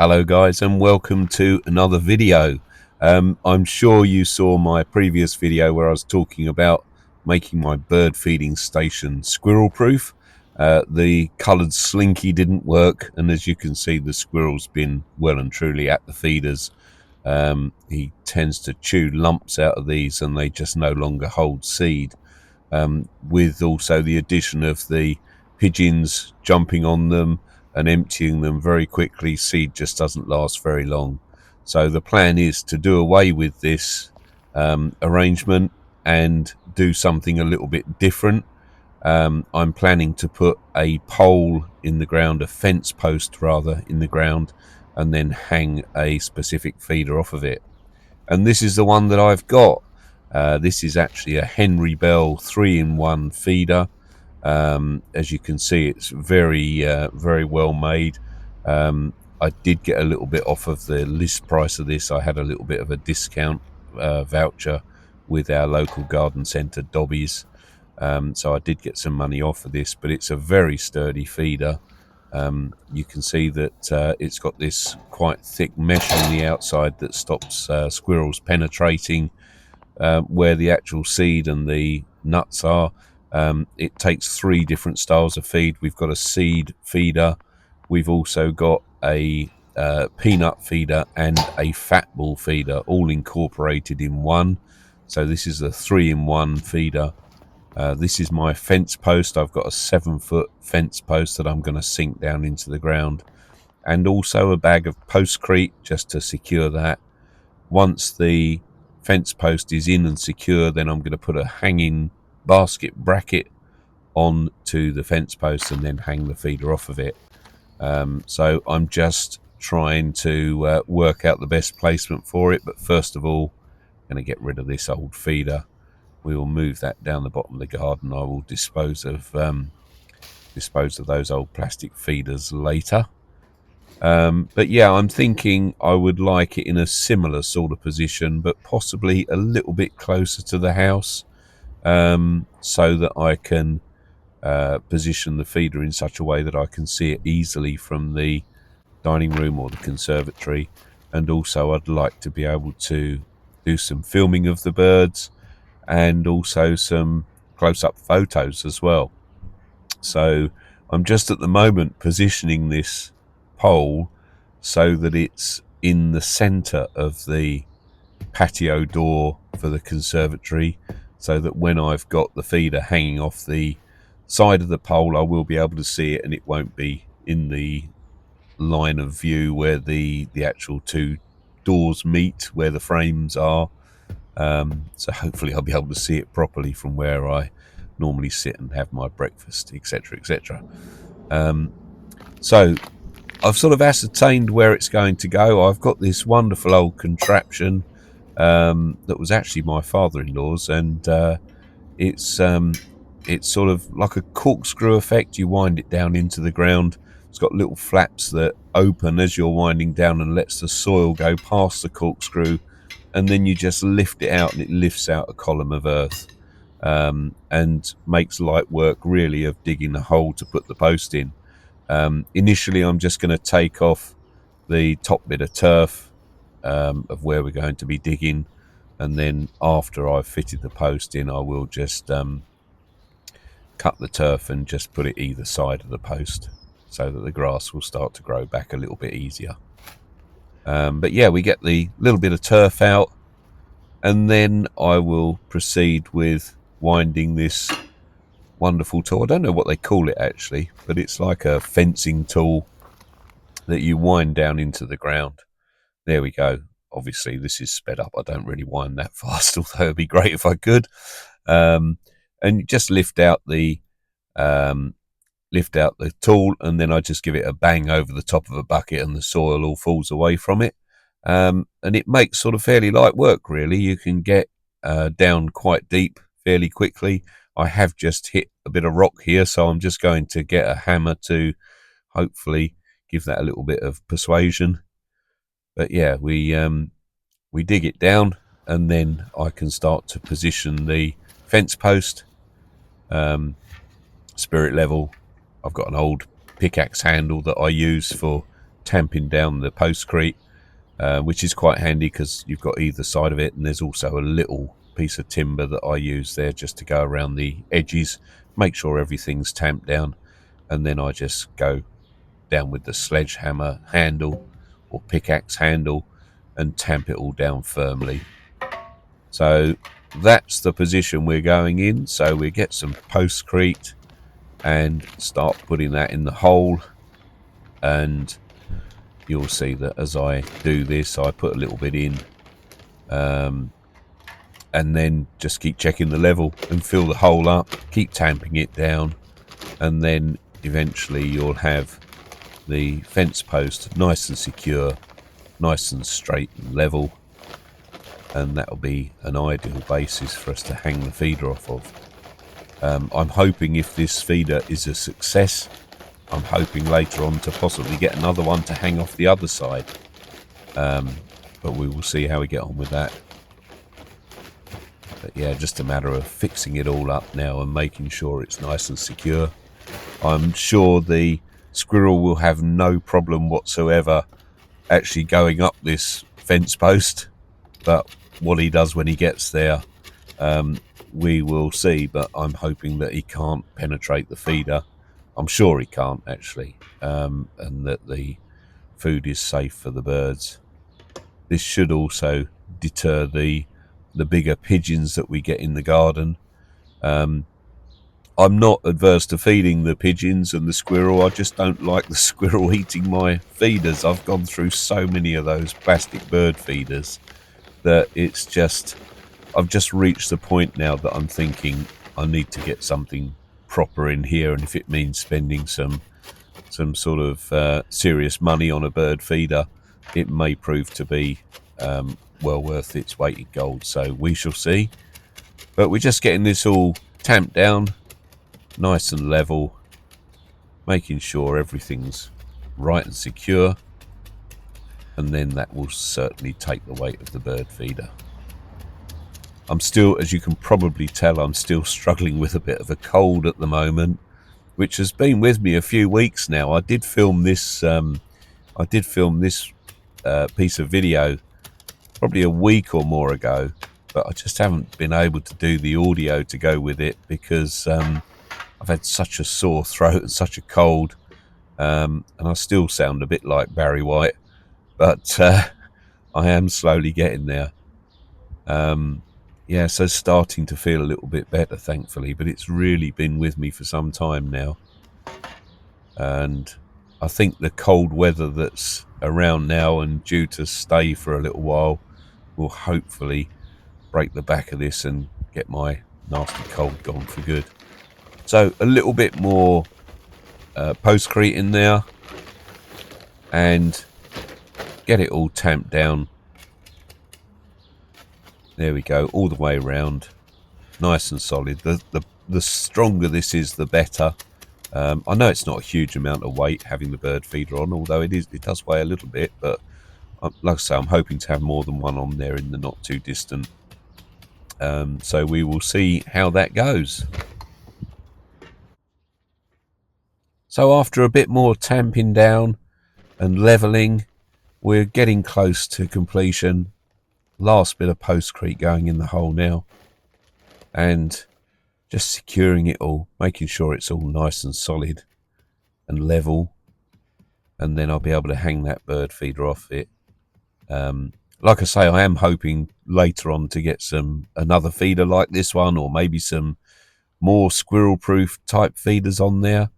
Hello guys, and welcome to another video. I'm sure you saw my previous video where I was talking about making my bird feeding station squirrel proof. The coloured slinky didn't work, and as you can see, the squirrel's been well and truly at the feeders. He tends to chew lumps out of these and they just no longer hold seed. With also the addition of the pigeons jumping on them and emptying them very quickly, seed just doesn't last very long. So the plan is to do away with this arrangement and do something a little bit different. I'm planning to put a pole in the ground, a fence post rather, in the ground, and then hang a specific feeder off of it. And this is the one that I've got. This is actually a Henry Bell 3-in-1 feeder. As you can see, it's very well made. I did get a little bit off of the list price of this. I had a little bit of a discount voucher with our local garden centre, Dobbies. So I did get some money off of this, but it's a very sturdy feeder. You can see that it's got this quite thick mesh on the outside that stops squirrels penetrating where the actual seed and the nuts are. It takes 3 different styles of feed. We've got a seed feeder. We've also got a peanut feeder and a fat ball feeder, all incorporated in one. So this is a 3-in-1 feeder. This is my fence post. I've got a 7-foot fence post that I'm going to sink down into the ground, and also a bag of postcrete just to secure that. Once the fence post is in and secure, then I'm going to put a hanging basket bracket onto the fence post and then hang the feeder off of it. So I'm just trying to work out the best placement for it, but first of all, I'm going to get rid of this old feeder. We will move that down the bottom of the garden. I will dispose of those old plastic feeders later. But yeah, I'm thinking I would like it in a similar sort of position, but possibly a little bit closer to the house, so that I can position the feeder in such a way that I can see it easily from the dining room or the conservatory. And also I'd like to be able to do some filming of the birds and also some close-up photos as well. So I'm just at the moment positioning this pole so that it's in the center of the patio door for the conservatory, so that when I've got the feeder hanging off the side of the pole, I will be able to see it and it won't be in the line of view where the actual 2 doors meet, where the frames are. So hopefully I'll be able to see it properly from where I normally sit and have my breakfast, etc., etc. So I've sort of ascertained where it's going to go. I've got this wonderful old contraption that was actually my father-in-law's, and it's sort of like a corkscrew effect. You wind it down into the ground. It's got little flaps that open as you're winding down and lets the soil go past the corkscrew, and then you just lift it out and it lifts out a column of earth, and makes light work really of digging a hole to put the post in. Initially I'm just going to take off the top bit of turf of where we're going to be digging, and then after I've fitted the post in, I will just cut the turf and just put it either side of the post so that the grass will start to grow back a little bit easier. But yeah, we get the little bit of turf out, and then I will proceed with winding this wonderful tool. I don't know what they call it actually, but it's like a fencing tool that you wind down into the ground. There we go. Obviously this is sped up. I don't really wind that fast, although it'd be great if I could. And just lift out the tool, and then I just give it a bang over the top of a bucket and the soil all falls away from it. And it makes sort of fairly light work really. You can get down quite deep fairly quickly. I have just hit a bit of rock here, so I'm just going to get a hammer to hopefully give that a little bit of persuasion. But yeah, we dig it down, and then I can start to position the fence post. Spirit level, I've got an old pickaxe handle that I use for tamping down the postcrete, which is quite handy because you've got either side of it, and there's also a little piece of timber that I use there just to go around the edges, make sure everything's tamped down, and then I just go down with the sledgehammer handle or pickaxe handle and tamp it all down firmly. So that's the position we're going in. So we get some postcrete and start putting that in the hole, and you'll see that as I do this, I put a little bit in, and then just keep checking the level and fill the hole up, keep tamping it down, and then eventually you'll have the fence post nice and secure, nice and straight and level, and that'll be an ideal basis for us to hang the feeder off of. I'm hoping if this feeder is a success, I'm hoping later on to possibly get another one to hang off the other side, but we will see how we get on with that. But yeah, just a matter of fixing it all up now and making sure it's nice and secure. I'm sure the squirrel will have no problem whatsoever actually going up this fence post, but what he does when he gets there, we will see. But I'm hoping that he can't penetrate the feeder. I'm sure he can't actually, and that the food is safe for the birds. This should also deter the bigger pigeons that we get in the garden. I'm not adverse to feeding the pigeons and the squirrel. I just don't like the squirrel eating my feeders. I've gone through so many of those plastic bird feeders that it's just, I've just reached the point now that I'm thinking I need to get something proper in here, and if it means spending some sort of serious money on a bird feeder, it may prove to be well worth its weight in gold. So we shall see. But we're just getting this all tamped down, nice and level, making sure everything's right and secure, and then that will certainly take the weight of the bird feeder. I'm still, as you can probably tell, I'm still struggling with a bit of a cold at the moment, which has been with me a few weeks now. I did film this piece of video probably a week or more ago, but I just haven't been able to do the audio to go with it because I've had such a sore throat and such a cold, and I still sound a bit like Barry White, but I am slowly getting there. Yeah, so starting to feel a little bit better, thankfully, but it's really been with me for some time now. And I think the cold weather that's around now and due to stay for a little while will hopefully break the back of this and get my nasty cold gone for good. So a little bit more postcrete in there and get it all tamped down. There we go, all the way around, nice and solid. The stronger this is, the better. I know it's not a huge amount of weight having the bird feeder on, although it does weigh a little bit, but like I say, I'm hoping to have more than one on there in the not too distant. So we will see how that goes. So after a bit more tamping down and leveling, we're getting close to completion. Last bit of postcrete going in the hole now, and just securing it all, making sure it's all nice and solid and level, and then I'll be able to hang that bird feeder off it. Like I say, I am hoping later on to get another feeder like this one, or maybe some more squirrel proof type feeders on there.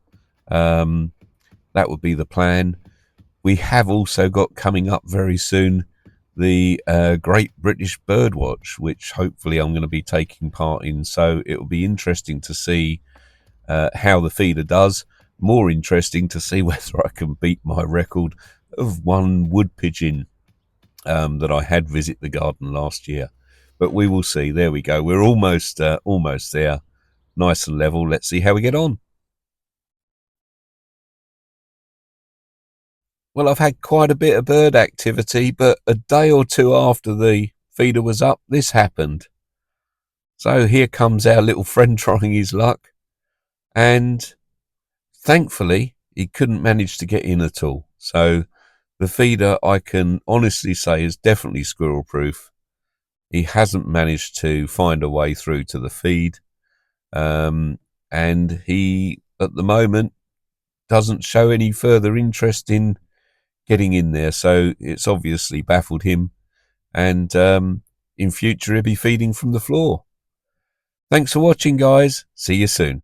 That would be the plan. We have also got coming up very soon the Great British Birdwatch, which hopefully I'm going to be taking part in. So it will be interesting to see how the feeder does. More interesting to see whether I can beat my record of one wood pigeon that I had visit the garden last year. But we will see. There we go. We're almost there. Nice and level. Let's see how we get on. Well, I've had quite a bit of bird activity, but a day or two after the feeder was up, this happened. So here comes our little friend trying his luck, and thankfully he couldn't manage to get in at all. So The feeder, I can honestly say, is definitely squirrel proof. He hasn't managed to find a way through to the feed, and he at the moment doesn't show any further interest in getting in there, so it's obviously baffled him, and in future he'll be feeding from the floor. Thanks for watching, guys. See you soon.